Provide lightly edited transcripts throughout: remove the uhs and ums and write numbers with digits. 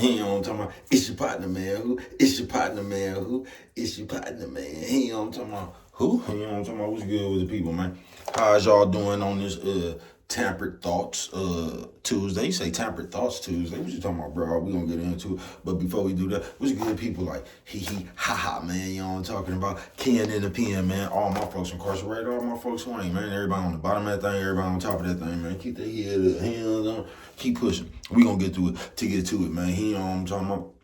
He know what I'm talking about. It's your partner, man. Who? It's your partner, man. Who? It's your partner, man. He know what I'm talking about. Who? You know what I'm talking about. What's good with the people, man? How's y'all doing on this Tampered Thoughts Tuesday? You say Tampered Thoughts Tuesday. What you talking about, bro? We gonna get into it. But before we do that, what's good people like hee ha ha, man? You know what I'm talking about? Ken in the pen, man. All my folks incarcerated, all my folks who ain't, man. Everybody on the bottom of that thing, everybody on top of that thing, man. Keep that head up, hands on. Keep pushing. We gonna get through it to get to it, man. He know what I'm talking about.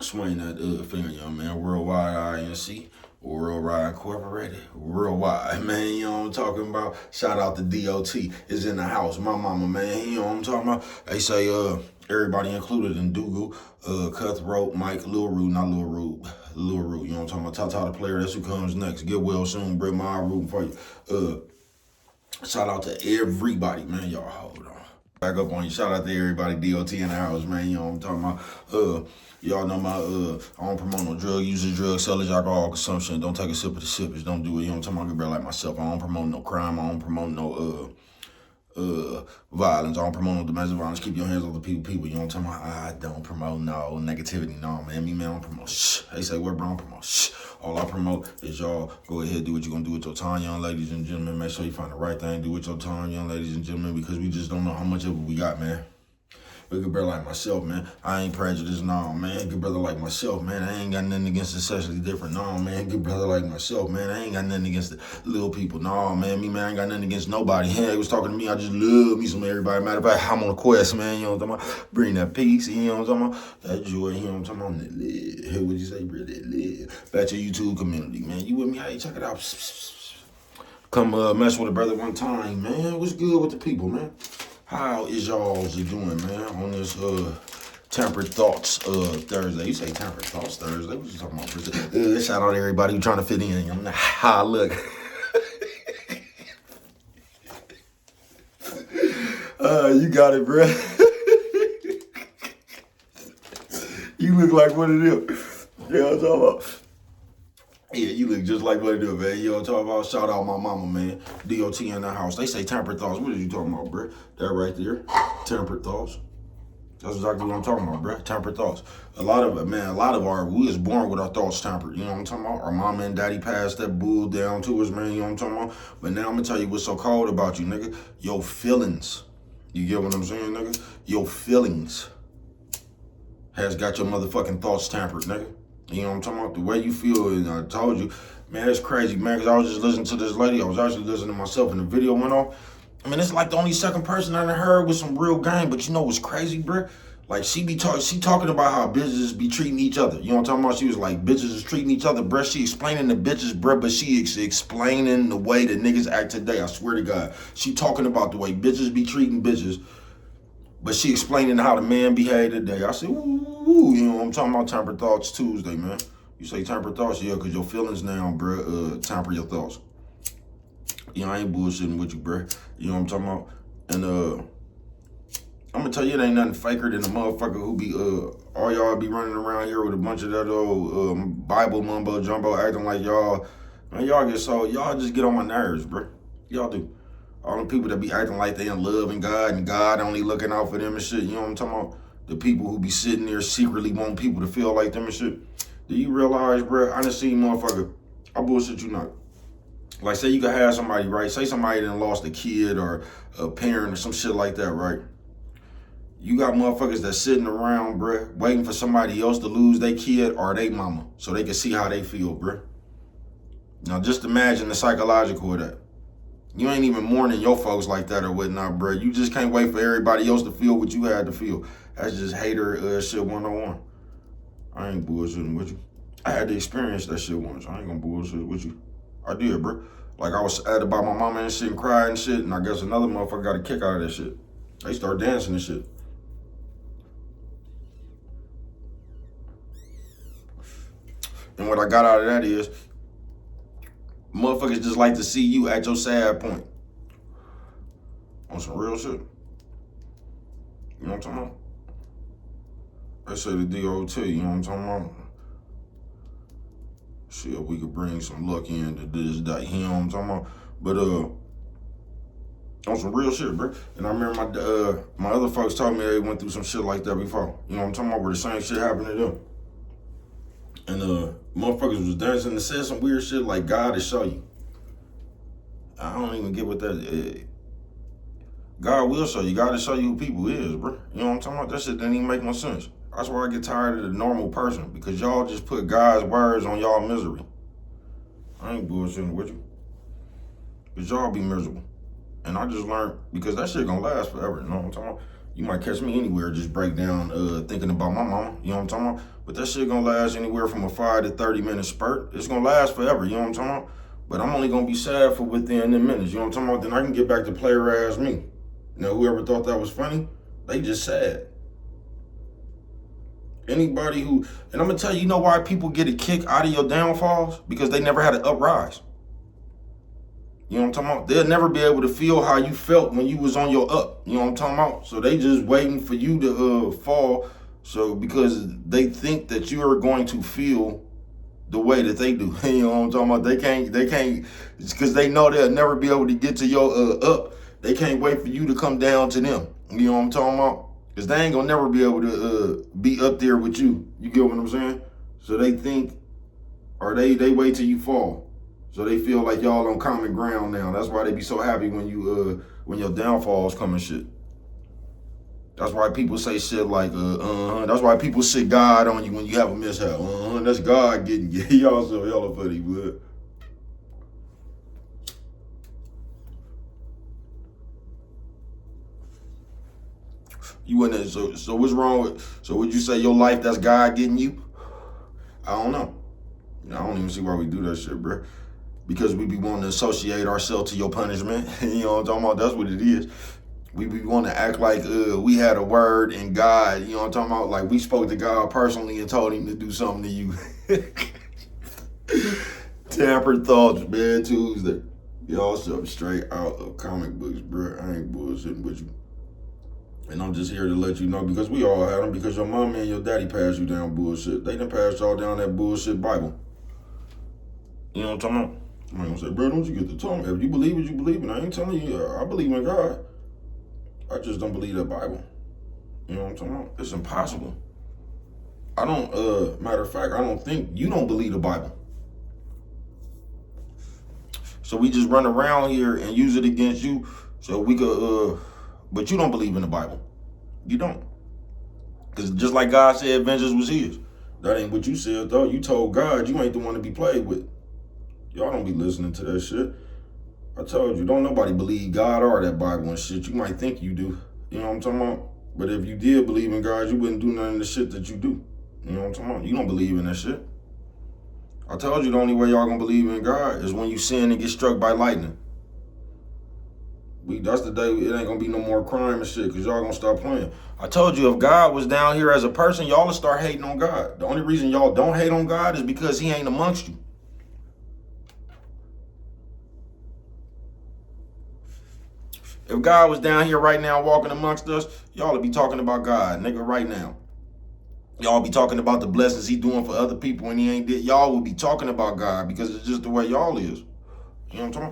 Swing that finger, young man. Worldwide INC. Worldwide Incorporated, worldwide, man, you know what I'm talking about? Shout out to DOT, is in the house, my mama, man, you know what I'm talking about? They say, everybody included in Dougal, Cutthroat, Mike, Lil Rude, not Lil Rude, Lil Rude, you know what I'm talking about? Tata the player, that's who comes next. Get well soon, bring my rooting for you. Shout out to everybody, man, y'all hold on. Back up on you, shout out to everybody, DOT in the house, man, you know what I'm talking about? Y'all know my, I don't promote no drug users, drug sellers, alcohol consumption. Don't take a sip of the sippers. Don't do it. You know what I'm talking about? Good brother like myself. I don't promote no crime. I don't promote no, violence. I don't promote no domestic violence. Keep your hands off the people. You know what I'm talking about? I don't promote no negativity. No, man. Me, man, I don't promote shh. They say, what, bro? I don't promote shh. All I promote is y'all go ahead, do what you're going to do with your time, young ladies and gentlemen. Make sure you find the right thing to do with your time, young ladies and gentlemen, because we just don't know how much of it we got, man. But good brother like myself, man, I ain't prejudiced, no, man. Good brother like myself, man, I ain't got nothing against the sexually different, no, man. Good brother like myself, man, I ain't got nothing against the little people, no, man. Me, man, I ain't got nothing against nobody. Hey, was talking to me, I just love me some everybody. Matter of fact, I'm on a quest, man, you know what I'm talking about? Bring that peace, you know what I'm talking about? That joy, you know what I'm talking about? That live. Hey, what'd you say, bro? That live. Back to YouTube community, man. You with me? Hey, check it out. Come mess with a brother one time, man. What's good with the people, man? How is y'all doing, man, on this Tampered Thoughts Thursday? You say Tampered Thoughts Thursday? What you talking about? Shout out to everybody who trying to fit in. I'm not, look. You got it, bro. You look like one of them. You know what I'm talking about? Yeah, you look just like what it is, man. You know what I'm talking about? Shout out my mama, man. DOT in the house. They say Tampered Thoughts. What are you talking about, bro? That right there. Tampered Thoughts. That's exactly what I'm talking about, bro. Tampered thoughts. A lot of we was born with our thoughts tampered. You know what I'm talking about? Our mama and daddy passed that bull down to us, man. You know what I'm talking about? But now I'm gonna tell you what's so cold about you, nigga. Your feelings. You get what I'm saying, nigga? Your feelings has got your motherfucking thoughts tampered, nigga. You know what I'm talking about? The way you feel, and I told you, man, it's crazy, man, because I was just listening to this lady. I was actually listening to myself, and the video went off. I mean, it's like the only second person I done heard with some real game, but you know what's crazy, bro? Like, she talking about how bitches be treating each other. You know what I'm talking about? She was like, bitches is treating each other, bruh. She explaining the bitches, bruh, but she explaining the way that niggas act today. I swear to God. She talking about the way bitches be treating bitches, but she explaining how the man behaved today. I said, ooh, you know what I'm talking about? Tampered Thoughts Tuesday, man. You say Tampered Thoughts? Yeah, because your feelings now, bruh, tamper your thoughts. You know, I ain't bullshitting with you, bruh. You know what I'm talking about? And, I'm gonna tell you, it ain't nothing faker than a motherfucker who be, all y'all be running around here with a bunch of that old Bible mumbo jumbo acting like y'all, man, y'all just get on my nerves, bruh. Y'all do. All them people that be acting like they in love and God only looking out for them and shit. You know what I'm talking about? The people who be sitting there secretly wanting people to feel like them and shit. Do you realize, bruh, I done seen motherfucker, I bullshit you not. Like, say you could have somebody, right? Say somebody done lost a kid or a parent or some shit like that, right? You got motherfuckers that's sitting around, bruh, waiting for somebody else to lose their kid or their mama so they can see how they feel, bruh. Now, just imagine the psychological of that. You ain't even mourning your folks like that or whatnot, bro. You just can't wait for everybody else to feel what you had to feel. That's just hater shit 101. I ain't bullshitting with you. I had to experience that shit once. I ain't gonna bullshit with you. I did, bro. Like, I was sad about my mama and shit and crying and shit, and I guess another motherfucker got a kick out of that shit. They start dancing and shit. And what I got out of that is, motherfuckers just like to see you at your sad point. On some real shit. You know what I'm talking about? They say the DOT, you know what I'm talking about? Shit, we could bring some luck into this day, you know what I'm talking about? But, On some real shit, bro. And I remember my other folks told me they went through some shit like that before. You know what I'm talking about? Where the same shit happened to them. And motherfuckers was dancing and said some weird shit like God to show you. I don't even get what that. God will show you. God will show you who people is, bro. You know what I'm talking about? That shit didn't even make no sense. That's why I get tired of the normal person, because y'all just put God's words on y'all misery. I ain't bullshitting with you. But y'all be miserable. And I just learned, because that shit gonna last forever, you know what I'm talking about? You might catch me anywhere, just break down thinking about my mama, you know what I'm talking about? But that shit gonna last anywhere from a 5 to 30 minute spurt. It's gonna last forever, you know what I'm talking about? But I'm only gonna be sad for within the minutes, you know what I'm talking about? Then I can get back to player ass me. Now, whoever thought that was funny, they just sad. Anybody who, and I'm gonna tell you, you know why people get a kick out of your downfalls? Because they never had an uprise. You know what I'm talking about? They'll never be able to feel how you felt when you was on your up. You know what I'm talking about? So they just waiting for you to fall. So because they think that you are going to feel the way that they do. You know what I'm talking about? They can't, it's because they know they'll never be able to get to your up. They can't wait for you to come down to them. You know what I'm talking about? Because they ain't gonna never be able to be up there with you. You get what I'm saying? So they think, or they wait till you fall. So they feel like y'all on common ground now. That's why they be so happy when you when your downfalls come and shit. That's why people say shit like That's why people sit God on you when you have a mishap. That's God getting you. Y'all so hella funny, but. You wouldn't. So what's wrong with? So would you say your life that's God getting you? I don't know. I don't even see why we do that shit, bro. Because we be wanting to associate ourselves to your punishment. You know what I'm talking about? That's what it is. We be wanting to act like we had a word in God. You know what I'm talking about? Like we spoke to God personally and told him to do something to you. Tampered thoughts, man. Tuesday. Y'all something straight out of comic books, bro. I ain't bullshitting with you. And I'm just here to let you know, because we all had them, because your mama and your daddy passed you down bullshit. They done passed y'all down that bullshit Bible. You know what I'm talking about? I'm gonna say, bro, don't you get to talk. If you believe it, you believe it. I ain't telling you, I believe in God. I just don't believe that Bible. You know what I'm talking about? It's impossible. I don't, matter of fact, I don't think you don't believe the Bible. So we just run around here and use it against you so we could, but you don't believe in the Bible. You don't. Because just like God said, vengeance was his. That ain't what you said, though. You told God you ain't the one to be played with. Y'all don't be listening to that shit. I told you, don't nobody believe God or that Bible and shit. You might think you do. You know what I'm talking about? But if you did believe in God, you wouldn't do none of the shit that you do. You know what I'm talking about? You don't believe in that shit. I told you the only way y'all gonna believe in God is when you sin and get struck by lightning. That's the day it ain't gonna be no more crime and shit, because y'all gonna stop playing. I told you, if God was down here as a person, y'all would start hating on God. The only reason y'all don't hate on God is because he ain't amongst you. If God was down here right now walking amongst us, y'all would be talking about God, nigga, right now. Y'all be talking about the blessings he doing for other people when he ain't did. Y'all would be talking about God, because it's just the way y'all is. You know what I'm talking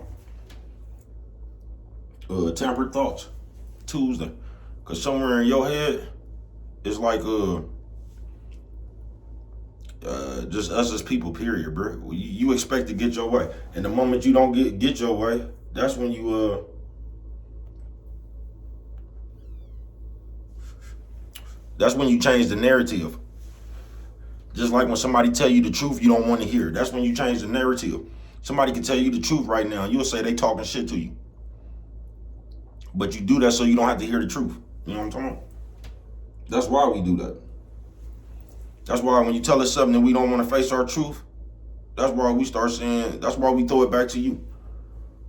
about? Tampered thoughts, Tuesday. Because somewhere in your head, it's like just us as people, period, bro. You expect to get your way. And the moment you don't get your way, that's when you change the narrative. Just like when somebody tell you the truth you don't want to hear. That's when you change the narrative. Somebody can tell you the truth right now, you'll say they talking shit to you. But you do that so you don't have to hear the truth. You know what I'm talking about? That's why we do that. That's why when you tell us something that we don't want to face our truth, that's why we start saying, that's why we throw it back to you.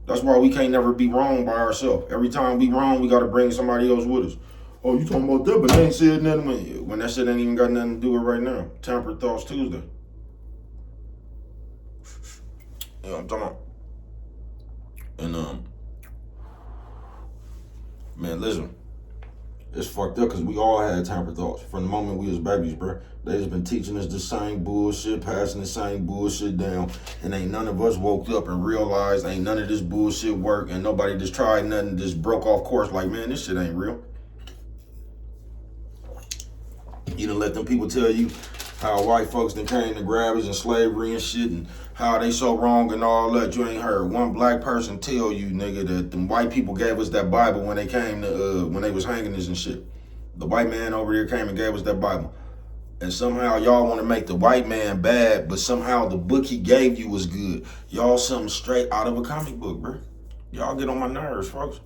That's why we can't never be wrong by ourselves. Every time we wrong, we got to bring somebody else with us. Oh, you talking about that, but they ain't said nothing when that shit ain't even got nothing to do with right now. Tampered Thoughts Tuesday. You know what I'm talking about? And, man, listen. It's fucked up because we all had tampered thoughts from the moment we was babies, bro. They just been teaching us the same bullshit, passing the same bullshit down, and ain't none of us woke up and realized ain't none of this bullshit work, and nobody just tried nothing, just broke off course like, man, this shit ain't real. You done let them people tell you how white folks done came to grab us and slavery and shit, and how they so wrong and all that. You ain't heard one black person tell you, nigga, that them white people gave us that Bible when they came to, when they was hanging us and shit. The white man over there came and gave us that Bible. And somehow y'all want to make the white man bad, but somehow the book he gave you was good. Y'all something straight out of a comic book, bro. Y'all get on my nerves, folks.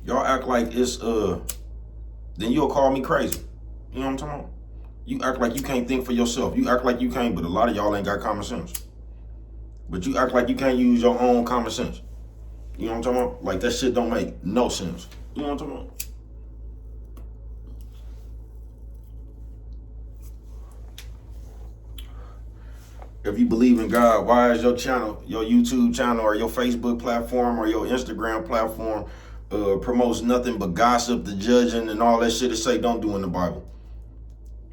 Y'all act like it's, then you'll call me crazy. You know what I'm talking about? You act like you can't think for yourself. You act like you can't, but a lot of y'all ain't got common sense. But you act like you can't use your own common sense. You know what I'm talking about? Like that shit don't make no sense. You know what I'm talking about? If you believe in God, why is your channel, your YouTube channel or your Facebook platform or your Instagram platform promotes nothing but gossip, the judging, and all that shit that say don't do in the Bible?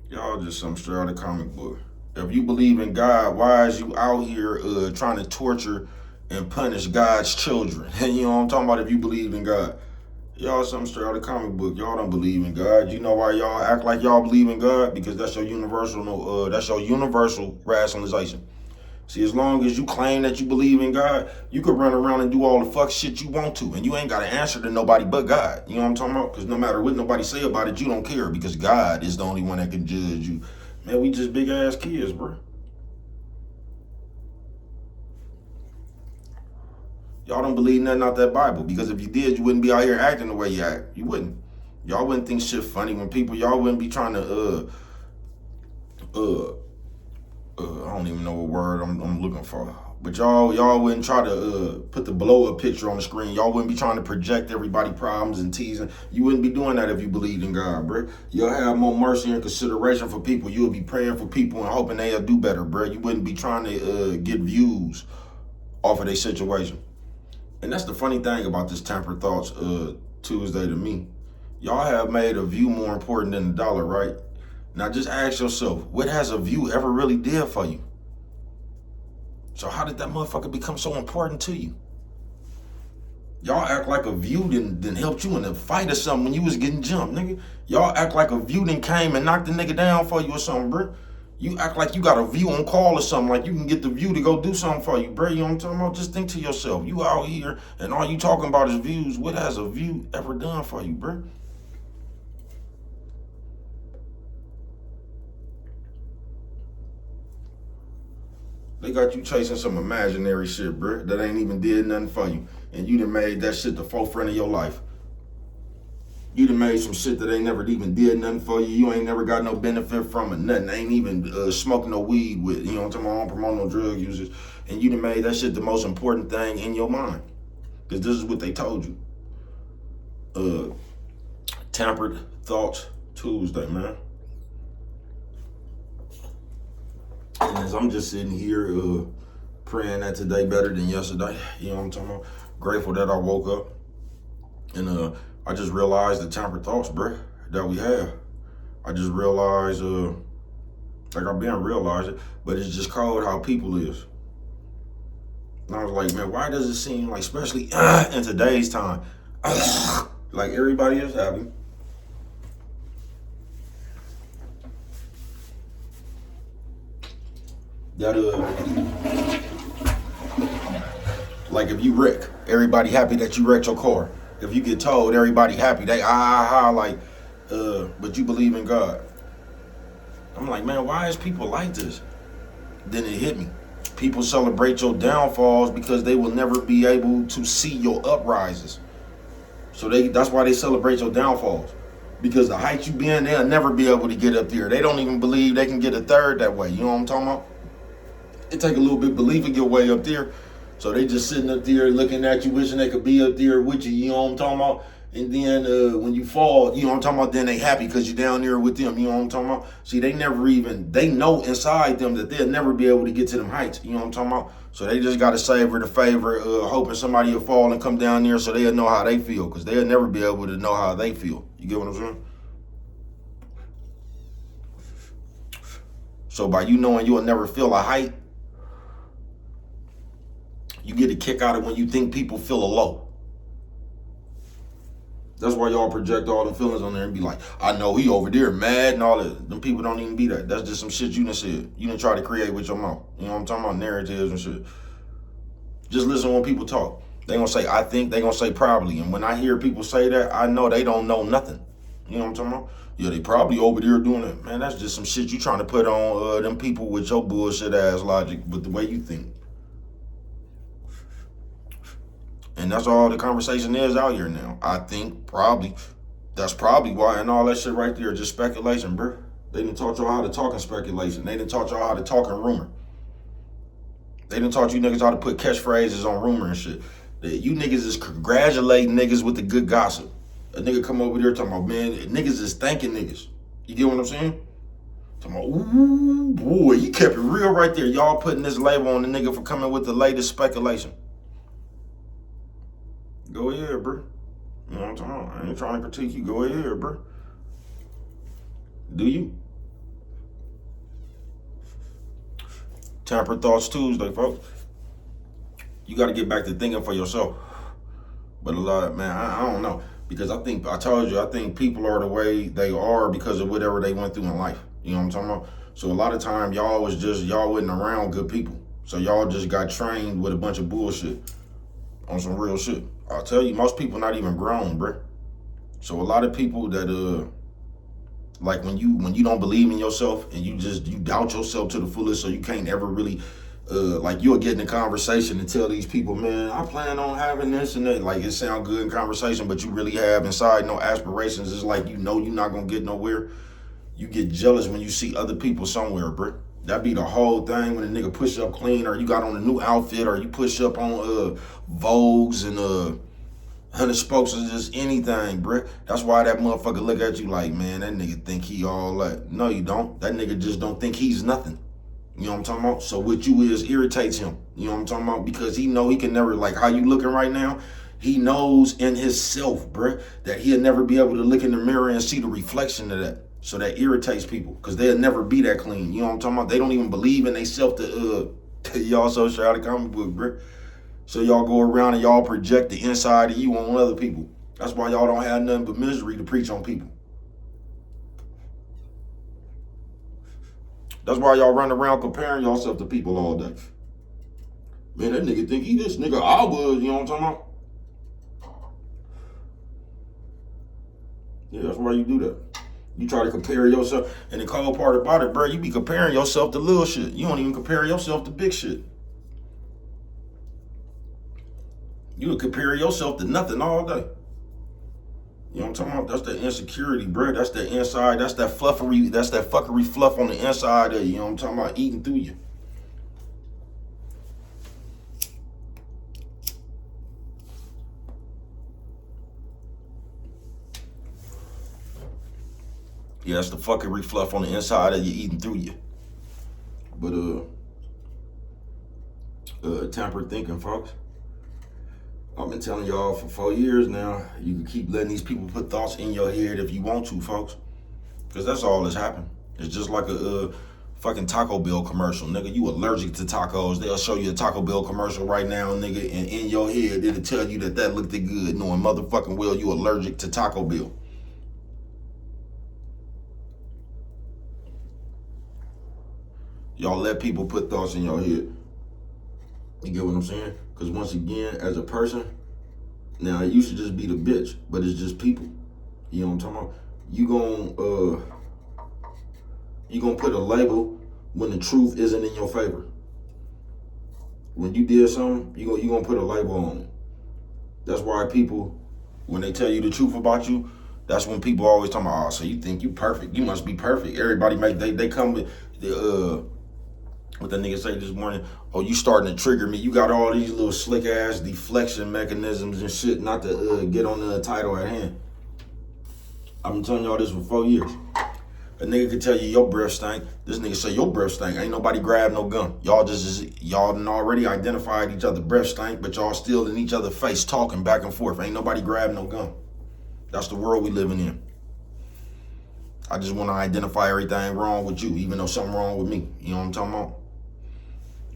Y'all just some straight out of comic book. If you believe in God, why is you out here trying to torture and punish God's children? And you know what I'm talking about if you believe in God. Y'all something straight out of comic book. Y'all don't believe in God. You know why y'all act like y'all believe in God? Because that's your universal rationalization. See, as long as you claim that you believe in God, you could run around and do all the fuck shit you want to, and you ain't got to answer to nobody but God. You know what I'm talking about? Because no matter what nobody say about it, you don't care because God is the only one that can judge you. Man, we just big ass kids, bro. Y'all don't believe nothing out that Bible, because if you did, you wouldn't be out here acting the way you act. You wouldn't. Y'all wouldn't think shit funny when people, y'all wouldn't be trying to, I don't even know what word I'm looking for. But y'all wouldn't try to put the blow up picture on the screen. Y'all wouldn't be trying to project everybody problems and teasing. You wouldn't be doing that if you believed in God, bro. You'll have more mercy and consideration for people. You'll be praying for people and hoping they'll do better, bro. You wouldn't be trying to get views off of their situation. And that's the funny thing about this Tampered Thoughts Tuesday to me. Y'all have made a view more important than a dollar, right? Now just ask yourself, what has a view ever really did for you? So how did that motherfucker become so important to you? Y'all act like a view didn't help you in a fight or something when you was getting jumped, nigga. Y'all act like a view didn't came and knocked the nigga down for you or something, bro. You act like you got a view on call or something, like you can get the view to go do something for you, bro. You know what I'm talking about? Just think to yourself, you out here and all you talking about is views. What has a view ever done for you, bro? They got you chasing some imaginary shit, bro, that ain't even did nothing for you. And you done made that shit the forefront of your life. You done made some shit that ain't never even did nothing for you. You ain't never got no benefit from it, nothing. Ain't even smoking no weed with, you know what I'm talking about? I don't promote no drug users. And you done made that shit the most important thing in your mind. Because this is what they told you. Tampered Thoughts Tuesday, man. And as I'm just sitting here praying that today better than yesterday, you know what I'm talking about? Grateful that I woke up. And I just realized the tampered thoughts, bro, that we have. I just realized, like I've been realizing, but it's just called how people is. And I was like, man, why does it seem like, especially in today's time, like everybody is happy. That like if you wreck, everybody happy that you wrecked your car. If you get told, everybody happy, they like, but you believe in God. I'm like, man, why is people like this? Then it hit me. People celebrate your downfalls because they will never be able to see your uprises. So that's why they celebrate your downfalls. Because the height you be in, they'll never be able to get up there. They don't even believe they can get a third that way. You know what I'm talking about? It take a little bit of belief to get way up there. So they just sitting up there looking at you, wishing they could be up there with you, you know what I'm talking about? And then when you fall, you know what I'm talking about, then they happy because you're down there with them, you know what I'm talking about? See, they know inside them that they'll never be able to get to them heights, you know what I'm talking about? So they just got to savor the favor, hoping somebody will fall and come down there so they'll know how they feel, because they'll never be able to know how they feel. You get what I'm saying? So by you knowing you'll never feel a height, you get a kick out of when you think people feel a low. That's why y'all project all the feelings on there and be like, I know he over there mad and all that. Them people don't even be that. That's just some shit you done said. You done try to create with your mouth. You know what I'm talking about? Narratives and shit. Just listen when people talk. They gonna say, I think, they gonna say probably. And when I hear people say that, I know they don't know nothing. You know what I'm talking about? Yeah, they probably over there doing it. Man, that's just some shit you trying to put on them people with your bullshit ass logic with the way you think. And that's all the conversation is out here now. I think probably. That's probably why, and all that shit right there, just speculation, bro. They done taught y'all how to talk in speculation. They done taught y'all how to talk in rumor. They done taught you niggas how to put catchphrases on rumor and shit. You niggas is congratulating niggas with the good gossip. A nigga come over there talking about, man, niggas is thanking niggas. You get what I'm saying? Talking about, ooh, boy, you kept it real right there. Y'all putting this label on the nigga for coming with the latest speculation. Go ahead, bro. You know what I'm talking about? I ain't trying to critique you. Go ahead, bro. Do you? Tampered Thoughts Tuesday, folks. You got to get back to thinking for yourself. But a lot, man, I don't know. Because I think people are the way they are because of whatever they went through in life. You know what I'm talking about? So a lot of time, y'all wasn't around good people. So y'all just got trained with a bunch of bullshit on some real shit. I'll tell you, most people not even grown, bruh. So a lot of people that, like when you don't believe in yourself and you doubt yourself to the fullest, so you can't ever really, like you'll get in a conversation and tell these people, man, I plan on having this and that. Like it sound good in conversation, but you really have inside no aspirations. It's like, you know, you're not gonna get nowhere. You get jealous when you see other people somewhere, bruh. That be the whole thing when a nigga push up clean, or you got on a new outfit, or you push up on Vogues and 100 Spokes, or just anything, bruh. That's why that motherfucker look at you like, man, that nigga think he all that. No, you don't. That nigga just don't think he's nothing. You know what I'm talking about? So what you is irritates him. You know what I'm talking about? Because he know he can never, like how you looking right now, he knows in himself, bruh, that he'll never be able to look in the mirror and see the reflection of that. So that irritates people because they'll never be that clean. You know what I'm talking about? They don't even believe in themselves to y'all so straight out of comic book, bro. So y'all go around and y'all project the inside of you on other people. That's why y'all don't have nothing but misery to preach on people. That's why y'all run around comparing yourself to people all day. Man, that nigga think he this nigga I was, you know what I'm talking about? Yeah, that's why you do that. You try to compare yourself, and the cold part about it, bro, you be comparing yourself to little shit. You don't even compare yourself to big shit. You would compare yourself to nothing all day. You know what I'm talking about? That's the insecurity, bro. That's the inside. That's that fuckery fluff on the inside of you. You know what I'm talking about? Eating through you. Yeah, that's the fuckery fluff on the inside of you eating through you. But tampered thinking, folks. I've been telling y'all for 4 years now, you can keep letting these people put thoughts in your head if you want to, folks. Because that's all that's happened. It's just like a fucking Taco Bell commercial, nigga. You allergic to tacos. They'll show you a Taco Bell commercial right now, nigga, and in your head, it'll tell you that looked good, knowing motherfucking well you allergic to Taco Bell. Y'all let people put thoughts in your head. You get what I'm saying? Because once again, as a person, now it used to just be the bitch, but it's just people. You know what I'm talking about? You gonna put a label when the truth isn't in your favor. When you did something, you gonna put a label on it. That's why people, when they tell you the truth about you, that's when people always talking about, oh, so you think you perfect? You must be perfect. Everybody they come with what that nigga say this morning, oh, you starting to trigger me. You got all these little slick ass deflection mechanisms and shit not to get on the title at hand. I've been telling y'all this for 4 years. A nigga could tell you your breath stank. This nigga say your breath stank. Ain't nobody grab no gun. Y'all done already identified each other breath stank, but y'all still in each other's face talking back and forth. Ain't nobody grab no gun. That's the world we living in. I just want to identify everything wrong with you, even though something wrong with me. You know what I'm talking about?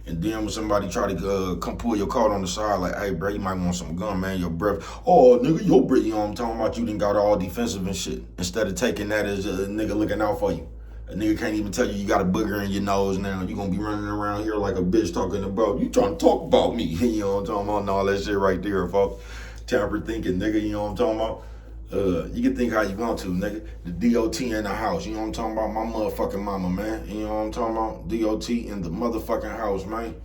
And then when somebody try to come pull your card on the side, like, hey, bro, you might want some gum, man. Your breath. Oh, nigga, your breath. You know what I'm talking about? You done got all defensive and shit. Instead of taking that as a nigga looking out for you. A nigga can't even tell you got a booger in your nose now. You gonna be running around here like a bitch talking about, you trying to talk about me. You know what I'm talking about? And all that shit right there, folks. Tampered thinking, nigga, you know what I'm talking about? You can think how you want to, nigga. The DOT in the house, you know what I'm talking about? My motherfucking mama, man. You know what I'm talking about? DOT in the motherfucking house, man.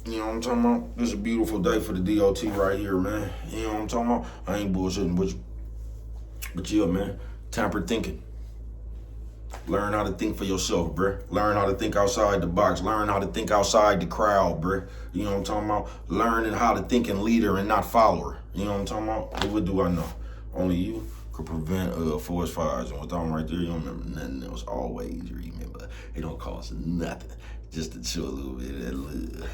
You know what I'm talking about? This is a beautiful day for the DOT right here, man. You know what I'm talking about? I ain't bullshitting with you. But yeah, man, tampered thinking. Learn how to think for yourself, bruh. Learn how to think outside the box. Learn how to think outside the crowd, bruh. You know what I'm talking about? Learning how to think in leader and not follower. You know what I'm talking about? But what do I know? Only you could prevent forest fires. And with that one right there, you don't remember nothing else. Always remember, it don't cost nothing just to chill a little bit of that love.